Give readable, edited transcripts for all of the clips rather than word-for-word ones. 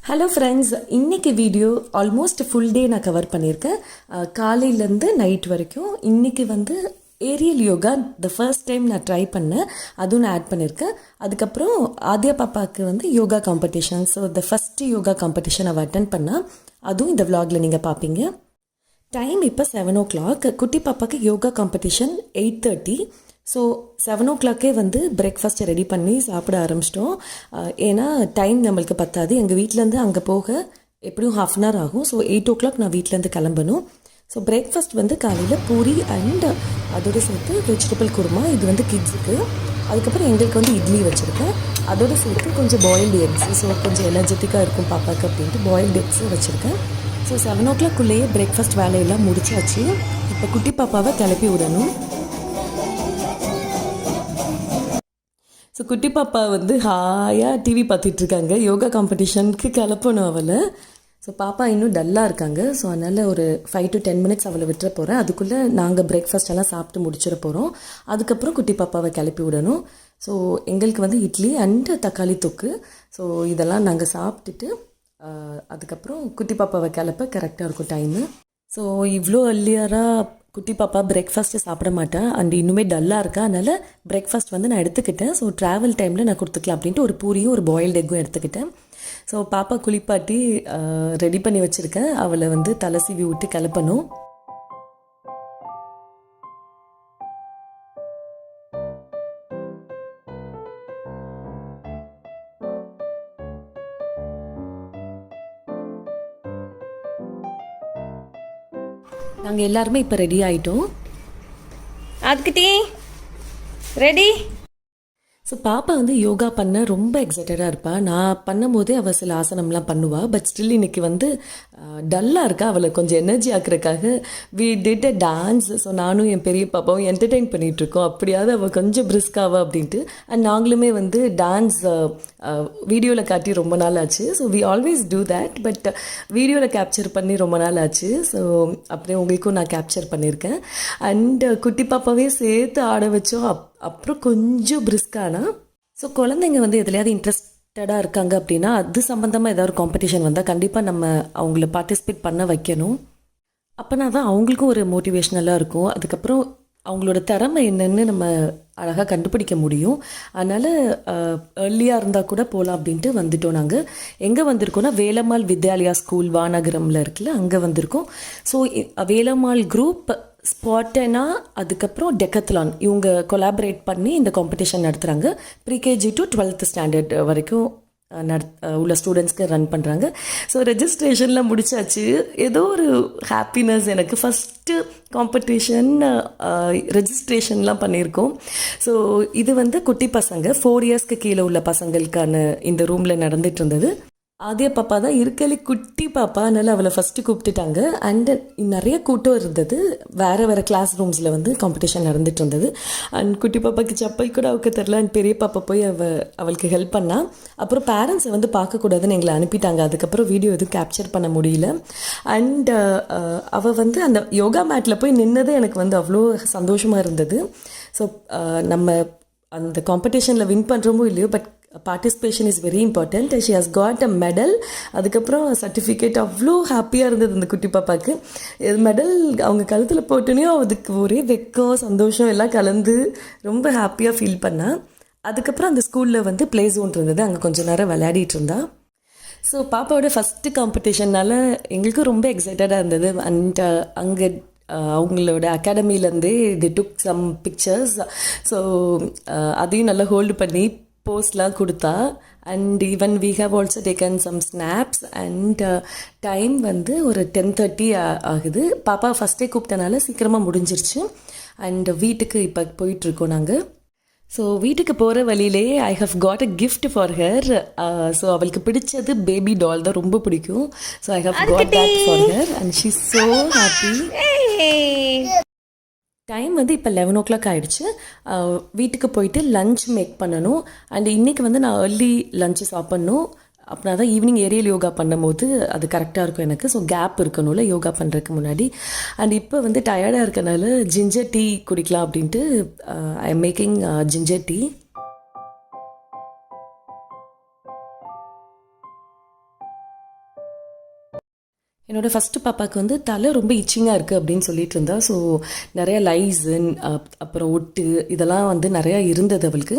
Hello friends, இன்றைக்கி video almost full day நான் cover பண்ணியிருக்கேன். காலையிலேருந்து நைட் வரைக்கும். இன்றைக்கி வந்து ஏரியல் யோகா ஃபர்ஸ்ட் டைம் நான் ட்ரை பண்ணேன், அதுவும் நான் ஆட் பண்ணியிருக்கேன். அதுக்கப்புறம் ஆதியா பாப்பாவுக்கு வந்து yoga competition, so first yoga competition அவள் அட்டன் பண்ணால், அதுவும் இந்த விலாகில் நீங்கள் பார்ப்பீங்க. டைம் இப்போ 7 o'clock. குட்டி பாப்பாவுக்கு யோகா காம்படிஷன் 8:30. ஸோ 7 o'clock வந்து பிரேக்ஃபாஸ்ட்டை ரெடி பண்ணி சாப்பிட ஆரம்பிச்சிட்டோம். ஏன்னா டைம் நம்மளுக்கு பத்தாது. எங்கள் வீட்டிலேருந்து அங்கே போக எப்படியும் 1/2 hour ஆகும். ஸோ 8 o'clock நான் வீட்டிலேருந்து கிளம்பணும். ஸோ பிரேக்ஃபாஸ்ட் வந்து காலையில் பூரி அண்ட் அதோடு சேர்த்து வெஜிடபிள் குருமா, இது வந்து கிட்ஸுக்கு. அதுக்கப்புறம் எங்களுக்கு வந்து இட்லி வச்சுருக்கேன். அதோடு சேர்த்து கொஞ்சம் பாயில்டு எக்ஸ், ஸோ கொஞ்சம் எனர்ஜெட்டிக்காக இருக்கும் பாப்பாவுக்கு அப்படின்ட்டு பாயில்டு எக்ஸும் வச்சுருக்கேன். ஸோ 7 o'clock பிரேக்ஃபாஸ்ட் வேலையெல்லாம் முடிச்சாச்சு. இப்போ குட்டி பாப்பாவை கிளப்பி விடணும். ஸோ குட்டி பாப்பா வந்து ஹாயாக டிவி பார்த்துட்ருக்காங்க. யோகா காம்படிஷனுக்கு கிளப்பணும் அவளை. ஸோ பாப்பா இன்னும் டல்லாக இருக்காங்க. ஸோ அதனால் ஒரு 5 to 10 minutes அவளை விட்டுற போகிறேன். அதுக்குள்ளே நாங்கள் பிரேக்ஃபாஸ்ட் எல்லாம் சாப்பிட்டு முடிச்சிட போகிறோம். அதுக்கப்புறம் குட்டி பாப்பாவை கிளப்பி விடணும். ஸோ எங்களுக்கு வந்து இட்லி அண்டு தக்காளி தொக்கு, ஸோ இதெல்லாம் நாங்கள் சாப்பிட்டுட்டு அதுக்கப்புறம் குட்டி பாப்பாவை கிளப்ப கரெக்டாக இருக்கும் டைமு. ஸோ இவ்வளோ அர்லியராக குட்டி பாப்பா பிரேக்ஃபாஸ்ட்டு சாப்பிட மாட்டேன் அண்ட் இன்னுமே டல்லாக இருக்கா. அதனால் பிரேக்ஃபாஸ்ட் வந்து நான் எடுத்துக்கிட்டேன். ஸோ ட்ராவல் டைமில் நான் கொடுத்துக்கலாம் அப்படின்ட்டு ஒரு பூரியும் ஒரு பாயில்டு எக்கும் எடுத்துக்கிட்டேன். ஸோ பாப்பா குளிப்பாட்டி ரெடி பண்ணி வச்சுருக்கேன். அவளை வந்து தலை சீவி விட்டு கிளப்பணும். நாங்கள் எல்லாருமே இப்போ ரெடி ஆகிட்டோம். அதுக்கிட்டே ரெடி. ஸோ பாப்பா வந்து யோகா பண்ண ரொம்ப எக்ஸைட்டடாக இருப்பாள். நான் பண்ணும் போதே அவள் சில ஆசனம்லாம் பண்ணுவாள். பட் ஸ்டில் இன்றைக்கி வந்து டல்லாக இருக்கா. அவளை கொஞ்சம் எனர்ஜி ஆக்குறதுக்காக we did a dance. So நானும் என் பெரிய பாப்பாவும் என்டர்டெயின் பண்ணிகிட்ருக்கோம். அப்படியாவது அவள் கொஞ்சம் பிரிஸ்காவா அப்படின்ட்டு. அண்ட் நாங்களுமே வந்து டான்ஸ் வீடியோவில் காட்டி ரொம்ப நாள் ஆச்சு. So we always do that, but வீடியோவில் கேப்சர் பண்ணி ரொம்ப நாள் ஆச்சு. ஸோ அப்படியே உங்களுக்கும் நான் கேப்சர் பண்ணியிருக்கேன். அண்ட் குட்டி பாப்பாவே சேர்த்து ஆட வச்சோம். அப்புறம் கொஞ்சம் பிரிஸ்கானா. ஸோ குழந்தைங்க வந்து எதுலையாவது இன்ட்ரெஸ்டடாக இருக்காங்க அப்படின்னா அது சம்மந்தமாக ஏதாவது ஒரு காம்படிஷன் வந்தால் கண்டிப்பாக நம்ம அவங்கள பார்ட்டிசிபேட் பண்ண வைக்கணும். அப்போனா தான் அவங்களுக்கும் ஒரு மோட்டிவேஷ்னலாக இருக்கும். அதுக்கப்புறம் அவங்களோட திறமை என்னன்னு நம்ம அழகாக கண்டுபிடிக்க முடியும். அதனால் ஏர்லியாக இருந்தால் கூட போகலாம் அப்படின்ட்டு வந்துட்டோம். நாங்கள் எங்கே வந்திருக்கோன்னா வேலம்மாள் வித்யாலயா ஸ்கூல் வானகரமில் இருக்குல்ல, அங்கே வந்திருக்கோம். ஸோ வேலம்மாள் குரூப் ஸ்பாட்டனா அதுக்கப்புறம் டெக்கத்லான் இவங்க கொலாபரேட் பண்ணி இந்த காம்படிஷன் நடத்துகிறாங்க. ப்ரீகேஜி டு 12th standard வரைக்கும் உள்ள ஸ்டூடெண்ட்ஸ்க்கு ரன் பண்ணுறாங்க. ஸோ ரெஜிஸ்ட்ரேஷன்லாம் முடிச்சாச்சு. ஏதோ ஒரு ஹாப்பினஸ் எனக்கு. ஃபஸ்ட்டு காம்படிஷன் ரெஜிஸ்ட்ரேஷன்லாம் பண்ணியிருக்கோம். ஸோ இது வந்து குட்டி பசங்க 4 yearsக்கு கீழே உள்ள பசங்களுக்கான இந்த ரூமில் நடந்துட்டு இருந்தது. ஆதியா பாப்பா தான் இருக்கலே குட்டி பாப்பா, அதனால் அவளை ஃபஸ்ட்டு கூப்பிட்டுட்டாங்க. அண்டு நிறைய கூட்டம் இருந்தது. வேறு வேறு கிளாஸ் ரூம்ஸில் வந்து காம்படிஷன் நடந்துட்டு இருந்தது. அண்ட் குட்டி பாப்பாவுக்கு செப்பல் கூட அவுக்க தெரில. அண்ட் பெரிய பாப்பா போய் அவளுக்கு ஹெல்ப் பண்ணால். அப்புறம் பேரண்ட்ஸை வந்து பார்க்கக்கூடாதுன்னு எங்களை அனுப்பிட்டாங்க. அதுக்கப்புறம் வீடியோ எதுவும் கேப்சர் பண்ண முடியல. அண்ட் அவள் வந்து அந்த யோகா மேட்டில் போய் நின்னதே எனக்கு வந்து அவ்வளோ சந்தோஷமாக இருந்தது. ஸோ நம்ம அந்த காம்படிஷனில் வின் பண்ணுறோமோ இல்லையோ, but participation is very important. She has got a medal. அதுக்கப்புறம் சர்டிஃபிகேட். அவ்வளோ ஹாப்பியாக இருந்தது அந்த குட்டி பாப்பாவுக்கு. மெடல் அவங்க கழுத்தில் போட்டோன்னே அதுக்கு ஒரே வெக்கம் சந்தோஷம் எல்லாம் கலந்து ரொம்ப ஹாப்பியாக ஃபீல் பண்ணால். அதுக்கப்புறம் அந்த ஸ்கூலில் வந்து ப்ளே ஜோன் இருந்தது, அங்கே கொஞ்சம் நேரம் விளையாடிட்டு இருந்தா. ஸோ பாப்பாவோட ஃபஸ்ட்டு காம்படிஷனால் எங்களுக்கும் ரொம்ப எக்ஸைட்டடாக இருந்தது. அண்ட் அங்கே அவங்களோட அகாடமிலேருந்தே they took some pictures. So அதையும் நல்லா ஹோல்டு பண்ணி போஸ்ட்லாம் கொடுத்தா. And even we have also taken some snaps. And time வந்து ஒரு 10:30 ஆகுது. பாப்பா ஃபஸ்ட்டே கூப்பிட்டனால சீக்கிரமாக முடிஞ்சிருச்சு. அண்ட் வீட்டுக்கு இப்போ போயிட்டுருக்கோம் நாங்கள். ஸோ வீட்டுக்கு போகிற வழியிலே I have got a gift for her. So அவளுக்கு பிடிச்சது பேபி டால் தான், ரொம்ப பிடிக்கும். So I have got that for her and she is so happy. Time வந்து இப்போ 11 o'clock ஆகிடுச்சு. வீட்டுக்கு போயிட்டு லன்ச் மேக் பண்ணணும். அண்ட் இன்றைக்கி வந்து நான் ஏர்லி லஞ்சு சாப்பிட்ணும். அப்படின்னா தான் ஈவினிங் ஏரியல் யோகா பண்ணும்போது அது கரெக்டாக இருக்கும் எனக்கு. ஸோ கேப் இருக்கணும்ல யோகா பண்ணுறதுக்கு முன்னாடி. அண்ட் இப்போ வந்து டயர்டாக இருக்கனால ஜிஞ்சர் டீ குடிக்கலாம் அப்படின்ட்டு I am making ginger tea. என்னோடய ஃபஸ்ட்டு பாப்பாவுக்கு வந்து தலை ரொம்ப இச்சிங்காக இருக்குது அப்படின்னு சொல்லிட்டு இருந்தா. ஸோ நிறையா லைஸன் அப்புறம் ஒட்டு இதெல்லாம் வந்து நிறையா இருந்தது அவளுக்கு.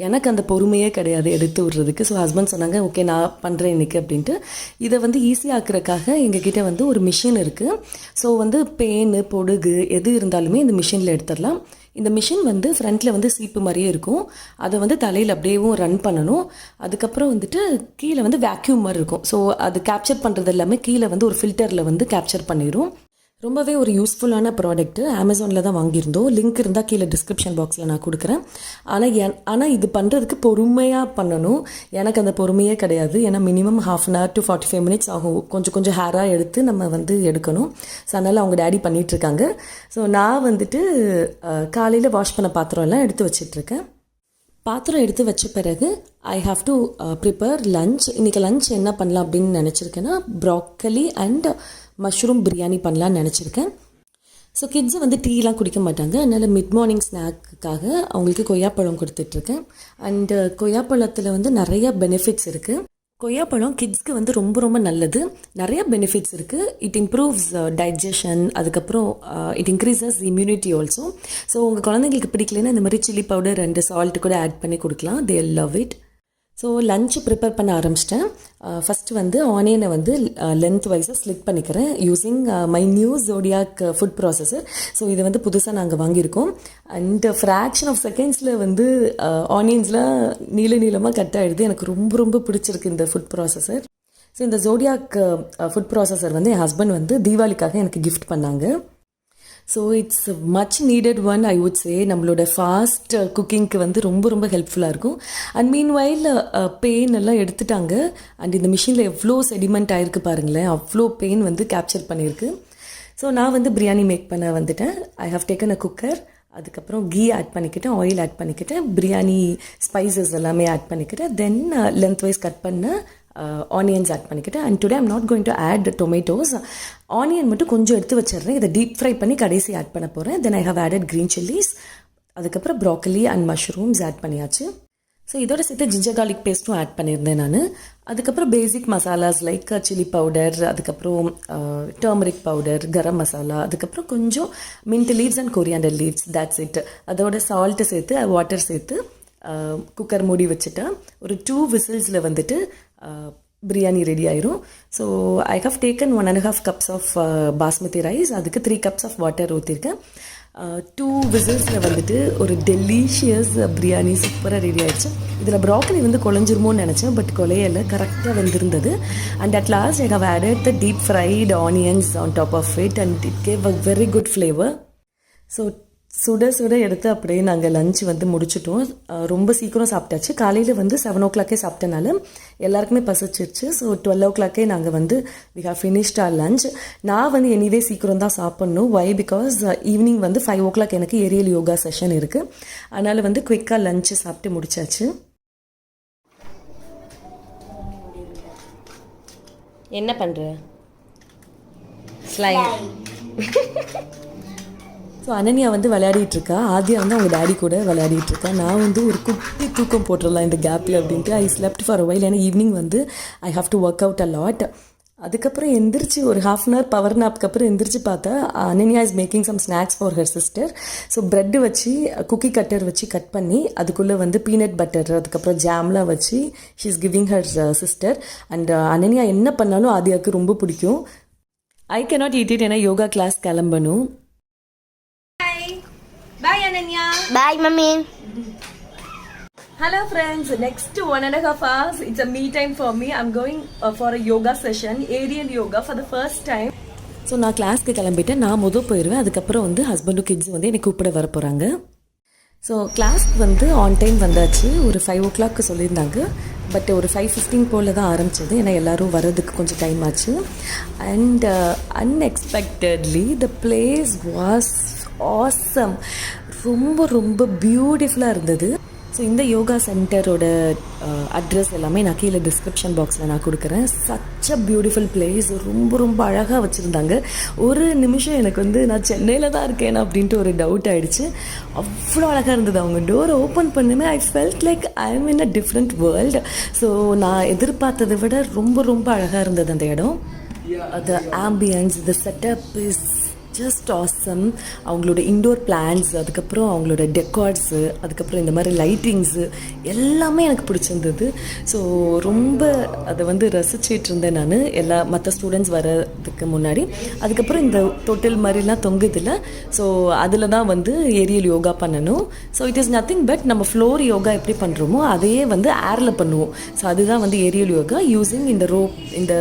எனக்கு அந்த பொறுமையே கிடையாது எடுத்து விடுறதுக்கு. ஸோ ஹஸ்பண்ட் சொன்னாங்க, ஓகே நான் பண்ணுறேன் இன்றைக்கி அப்படின்ட்டு. இதை வந்து ஈஸியாக்குறதுக்காக எங்ககிட்ட வந்து ஒரு மிஷின் இருக்குது. ஸோ வந்து பேனு பொடுகு எது இருந்தாலுமே இந்த மிஷினில் எடுத்துடலாம். இந்த மிஷின் வந்து ஃப்ரண்ட்டில் வந்து சீப்பு மாதிரியே இருக்கும். அதை வந்து தலையில் அப்படியேவும் ரன் பண்ணணும். அதுக்கப்புறம் வந்துட்டு கீழே வந்து வேக்யூம் மாதிரி இருக்கும். ஸோ அது கேப்சர் பண்ணுறது எல்லாமே கீழே வந்து ஒரு ஃபில்டரில் வந்து கேப்சர் பண்ணிடும். ரொம்பவே ஒரு யூஸ்ஃபுல்லான ப்ராடக்ட்டு. அமேசானில் தான் வாங்கியிருந்தோம். லிங்க் இருந்தால் கீழே டிஸ்கிரிப்ஷன் பாக்ஸில் நான் கொடுக்குறேன். ஆனால் இது பண்ணுறதுக்கு பொறுமையாக பண்ணணும். எனக்கு அந்த பொறுமையே கிடையாது. ஏன்னா மினிமம் 1/2 to 45 minutes ஆகும். கொஞ்சம் கொஞ்சம் ஹேராக எடுத்து நம்ம வந்து எடுக்கணும். ஸோ அதனால் அவங்க டேடி பண்ணிகிட்ருக்காங்க. ஸோ நான் வந்துட்டு காலையில் வாஷ் பண்ண பாத்திரம் எல்லாம் எடுத்து வச்சிட்ருக்கேன். பாத்திரம் எடுத்து வச்ச பிறகு I have to prepare lunch. இன்றைக்கி லஞ்ச் என்ன பண்ணலாம் அப்படின்னு நினச்சிருக்கேன்னா ப்ராக்கலி அண்ட் மஷ்ரூம் பிரியாணி பண்ணலான்னு நினச்சிருக்கேன். ஸோ கிட்ஸை வந்து டீலாம் குடிக்க மாட்டாங்க. அதனால் மிட் மார்னிங் ஸ்நாக்குக்காக அவங்களுக்கு கொய்யாப்பழம் கொடுத்துட்ருக்கேன். அண்டு கொய்யாப்பழத்தில் வந்து நிறையா பெனிஃபிட்ஸ் இருக்குது. கொய்யாப்பழம் கிட்ஸ்க்கு வந்து ரொம்ப ரொம்ப நல்லது. நிறைய பெனிஃபிட்ஸ் இருக்குது. It improves digestion. அதுக்கப்புறம் it increases immunity also. So உங்கள் குழந்தைங்களுக்கு பிடிக்கலன்னா இந்த மாதிரி சில்லி பவுடர் அண்ட் சால்ட் கூட ஆட் பண்ணி கொடுக்கலாம். They love it. So lunch prepare பண்ண ஆரம்பிச்சிட்டேன். ஃபஸ்ட்டு வந்து ஆனியனை வந்து லென்த் வைஸாக ஸ்லிட் பண்ணிக்கிறேன் using my new zodiac food processor. So இது வந்து புதுசாக நாங்கள் வாங்கியிருக்கோம். அண்ட் ஃப்ராக்ஷன் ஆஃப் செகண்ட்ஸில் வந்து ஆனியன்ஸ்லாம் நீளமாக கட் ஆகிடுது. எனக்கு ரொம்ப ரொம்ப பிடிச்சிருக்கு இந்த ஃபுட் ப்ராசஸர். ஸோ இந்த ஜோடியாக் ஃபுட் ப்ராசஸர் வந்து என் ஹஸ்பண்ட் வந்து தீபாவளிக்காக எனக்கு கிஃப்ட் பண்ணாங்க. So it's much needed one I would say. நம்மளோட ஃபாஸ்ட் குக்கிங்க்கு வந்து ரொம்ப ரொம்ப ஹெல்ப்ஃபுல்லாக இருக்கும். அண்ட் மீன் வைல் பெயின் எல்லாம் எடுத்துட்டாங்க. அண்ட் இந்த மிஷினில் எவ்வளோ செடிமெண்ட் ஆகிருக்கு பாருங்களேன். அவ்வளோ பெயின் வந்து கேப்சர் பண்ணியிருக்கு. ஸோ நான் வந்து பிரியாணி மேக் பண்ண வந்துட்டேன். I have taken a cooker. அதுக்கப்புறம் கீ ஆட் பண்ணிக்கிட்டேன், ஆயில் ஆட் பண்ணிக்கிட்டேன், பிரியாணி ஸ்பைசஸ் எல்லாமே ஆட் பண்ணிக்கிட்டேன். தென் லென்த் வைஸ் கட் பண்ண ஆனியன்ஸ் ஆட் பண்ணிக்கிட்டேன். And today I'm not going to add tomatoes. Onion மட்டும் கொஞ்சம் எடுத்து வச்சிடுறேன். இதை டீப் ஃப்ரை பண்ணி கடைசி ஆட் பண்ண போகிறேன். Then I have added green chillies. அதுக்கப்புறம் ப்ராக்கலி அண்ட் மஷ்ரூம்ஸ் ஆட் பண்ணியாச்சு. ஸோ இதோட சேர்த்து ஜிஞ்சர் கார்லிக் பேஸ்ட்டும் ஆட் பண்ணியிருந்தேன் நான். அதுக்கப்புறம் basic masalas like chilli powder, அதுக்கப்புறம் டர்மரிக் பவுடர், கரம் மசாலா, அதுக்கப்புறம் கொஞ்சம் mint leaves and coriander leaves. That's it. அதோட சால்ட்டு சேர்த்து வாட்டர் சேர்த்து குக்கர் மூடி வச்சுட்டா ஒரு 2 விசில்ஸில் வந்துட்டு பிரியாணி ரெடி ஆயிரும். So I have taken 1.5 cups of basmati rice. அதுக்கு 3 cups ஆஃப் வாட்டர் ஊற்றிருக்கேன். 2 விசில்ஸில் வந்துட்டு ஒரு டெலிஷியஸ் பிரியாணி சூப்பராக ரெடி ஆயிடுச்சு. இதில் ப்ராக்கலி வந்து குழஞ்சிருமோன்னு நினச்சேன், பட் குலையலை கரெக்டாக வெந்திருந்தது. And at last I have added the deep fried onions on top of it and it gave a very good flavour. So சுட சுட எடுத்து அப்படியே நாங்கள் லஞ்ச் வந்து முடிச்சிட்டோம். ரொம்ப சீக்கிரம் சாப்பிட்டாச்சு. காலையில் வந்து 7 o'clock சாப்பிட்டனால எல்லாருக்குமே பசிச்சிருச்சு. ஸோ 12 o'clock நாங்கள் வந்து we have finished our lunch. நான் வந்து எனிவே சீக்கிரம் தான் சாப்பிட்ணும். வை பிகாஸ் ஈவினிங் வந்து 5 o'clock எனக்கு ஏரியல் யோகா செஷன் இருக்குது. அதனால் வந்து குயிக்காக லஞ்சு சாப்பிட்டு முடிச்சாச்சு. என்ன பண்ணுற? ஸ்லைம். ஸோ அனன்யா வந்து விளையாடிட்டுருக்கா. ஆதியா வந்து அவங்க டேடி கூட விளையாடிட்டுருக்கா. நான் வந்து ஒரு குட்டி தூக்கம் போட்டுடலாம் இந்த கேப்பில் அப்படின்ட்டு ஐ ஸ்லெப்ட் ஃபார் அ வைல். ஏன்னா ஈவினிங் வந்து I have to work out a lot. அதுக்கப்புறம் எந்திரிச்சு ஒரு 1/2 hour பவர் நாப்க்கு அப்புறம் எந்திரிச்சு பார்த்தா Ananya is making some snacks for her sister. So bread வச்சு குக்கி கட்டர் வச்சு கட் பண்ணி அதுக்குள்ளே வந்து பீனட் பட்டர் அதுக்கப்புறம் ஜாம்லாம் வச்சு she is giving her sister. And Ananya என்ன பண்ணாலும் ஆதியாவுக்கு ரொம்ப பிடிக்கும். I cannot eat it. ஏன்னா யோகா கிளாஸ் கிளம்பணும். Bye Ananya. Bye, Mummy. Hello friends, next 1.5 hours it's a me time for me. I'm going for a yoga session, aerial yoga for the first time. So நான் கிளாஸ்க்கு கிளம்பிட்டேன். நான் போயிடுவேன். அதுக்கப்புறம் வந்து ஹஸ்பண்டும் கிட்ஸ் வந்து என்னை கூப்பிட வர போகிறாங்க. ஸோ கிளாஸ்க்கு வந்து ஆன் டைம் வந்தாச்சு. ஒரு 5 o'clock சொல்லியிருந்தாங்க. பட் ஒரு 5:15 போல் தான் ஆரம்பித்தது. ஏன்னா எல்லோரும் வர்றதுக்கு கொஞ்சம் டைம் ஆச்சு. And unexpectedly the place was awesome. ரொம்ப ரொம்ப பியூட்டிஃபுல்லாக இருந்தது. ஸோ இந்த யோகா சென்டரோட அட்ரஸ் எல்லாமே நான் கீழே டிஸ்கிரிப்ஷன் பாக்ஸில் நான் கொடுக்குறேன். Such a beautiful place. ரொம்ப ரொம்ப அழகாக வச்சுருந்தாங்க. ஒரு நிமிஷம் எனக்கு வந்து நான் சென்னையில் தான் இருக்கேன் அப்படின்ட்டு ஒரு டவுட் ஆகிடுச்சு. அவ்வளோ அழகாக இருந்தது. அவங்க டோரை ஓப்பன் பண்ணுமே I felt like I am in a different world. So நான் எதிர்பார்த்ததை விட ரொம்ப ரொம்ப அழகாக இருந்தது அந்த இடம். the ambience, the setup is just awesome. அவங்களோட இன்டோர் பிளான்ஸ், அதுக்கப்புறம் அவங்களோட டெக்கார்ட்ஸு, அதுக்கப்புறம் இந்த மாதிரி லைட்டிங்ஸு எல்லாமே எனக்கு பிடிச்சிருந்தது. ஸோ ரொம்ப அதை வந்து ரசிச்சிட்டு இருந்தேன் நான் எல்லா மற்ற ஸ்டூடெண்ட்ஸ் வரதுக்கு முன்னாடி. அதுக்கப்புறம் இந்த தொட்டில் மாதிரிலாம் தொங்குதில்ல, ஸோ அதில் தான் வந்து ஏரியல் யோகா பண்ணணும். So it is nothing but நம்ம ஃப்ளோர் யோகா எப்படி பண்ணுறோமோ அதையே வந்து ஏரில் பண்ணுவோம். ஸோ அதுதான் வந்து ஏரியல் யோகா யூஸிங் இந்த ரோப், இந்த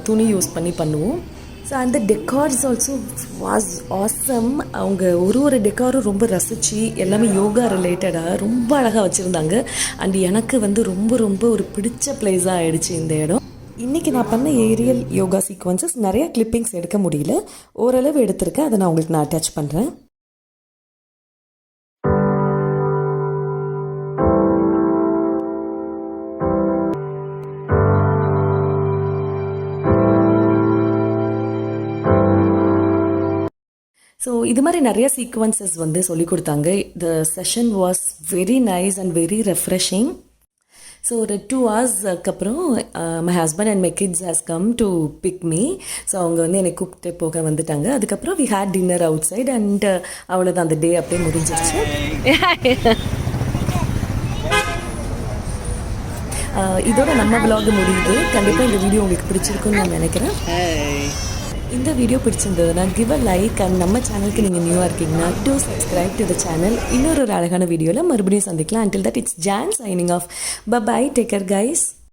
துணி யூஸ் பண்ணி பண்ணுவோம். ஸோ அந்த டெக்கார்ஸ் ஆல்சோ வாஸ் ஆசம். அவங்க ஒரு டெக்காரும் ரொம்ப ரசித்து எல்லாமே யோகா ரிலேட்டடாக ரொம்ப அழகாக வச்சுருந்தாங்க. அண்ட் எனக்கு வந்து ரொம்ப ஒரு பிடிச்ச பிளேஸாக ஆகிடுச்சு இந்த இடம். இன்றைக்கி நான் பண்ண ஏரியல் யோகா சீக்வன்சஸ் நிறையா கிளிப்பிங்ஸ் எடுக்க முடியல, ஓரளவு எடுத்திருக்கேன். அதை நான் உங்களுக்கு நான் அட்டாச் பண்ணுறேன். ஸோ இது மாதிரி நிறைய சீக்வன்சஸ் வந்து சொல்லி கொடுத்தாங்க. The session was very nice and very refreshing. So ஒரு 2 ஹவர்ஸ்க்கு அப்புறம் my husband and my kids has come to pick me. So அவங்க வந்து என்னை கூப்பிட்டு போக வந்துட்டாங்க. அதுக்கப்புறம் we had dinner outside and அவ்வளோதான், அந்த டே அப்படியே முடிஞ்சிருச்சு. இதோட நம்ம vlog முடியுது. கண்டிப்பாக இந்த வீடியோ உங்களுக்கு பிடிச்சிருக்குன்னு நான் நினைக்கிறேன். இந்த வீடியோ பிடிச்சிருந்ததுன்னா கிவ் அ லைக் அண்ட் நம்ம சேனலுக்கு நீங்கள் நியூவாக இருக்கீங்கன்னா two subscribe to the channel. இன்னொரு அழகான வீடியோவில் மறுபடியும் சந்திக்கலாம். until that it's Jan signing off. Bye bye, take care guys.